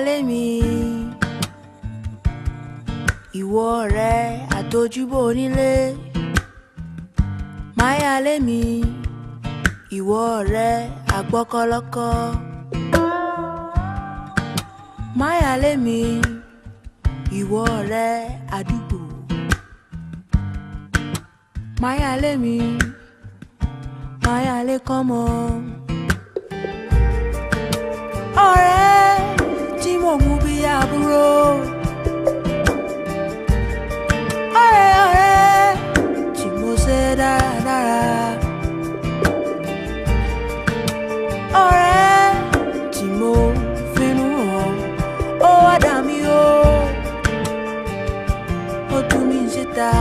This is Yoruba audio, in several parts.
lé mi, ìwọ ọ̀rẹ́ àtojúbọ onílé. Máyà lé mi, ìwọ ọ̀rẹ́ àgbọ́kọ́lọ́kọ́. Máyà lé mi, ìwọ ọ̀rẹ́ àdúgbò. Máyà lé mi, máyà lé kọ́mọ. Ọ̀rẹ́ tí mo mú bí àbúrò. Ọ̀rẹ́ tí mo ṣe dáradára. Ọ̀rẹ́ tí mo finú hàn. Ó wá dà mí o, ó tú mi síta.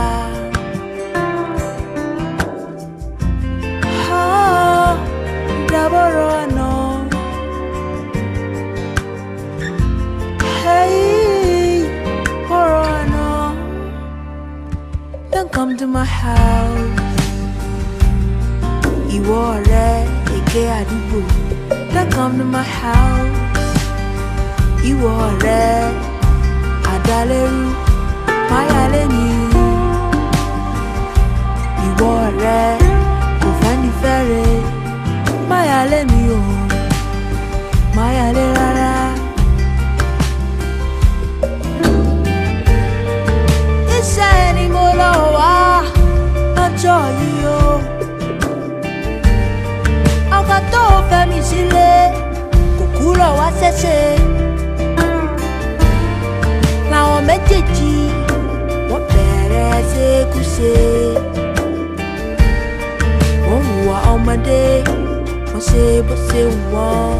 Dábọ̀rọ̀ àná. Don't come to my house. Ìwọ ọ̀rẹ́ èké àdúgbò. Don't come to my house. Ìwọ ọ̀rẹ́ àdálẹ́rú. Máyà lé mi. Ìwọ ọ̀rẹ́ kò fẹ́ ní fẹ́rẹ̀. Máyà lé mi o. Máyà lé rárá. Iṣẹ́ ni mo lọ wá lọ́jọ́ yìí o. Ọkọ tó fẹ́ mi sílé kò kúrò wá ṣẹ̀ṣẹ̀. Làwọn méjèèjì wọ́n bẹ̀rẹ̀ ṣekúṣe. Wọ́n hùwà ọmọdé, wọ́n ṣe bó ṣe wù wọ́n.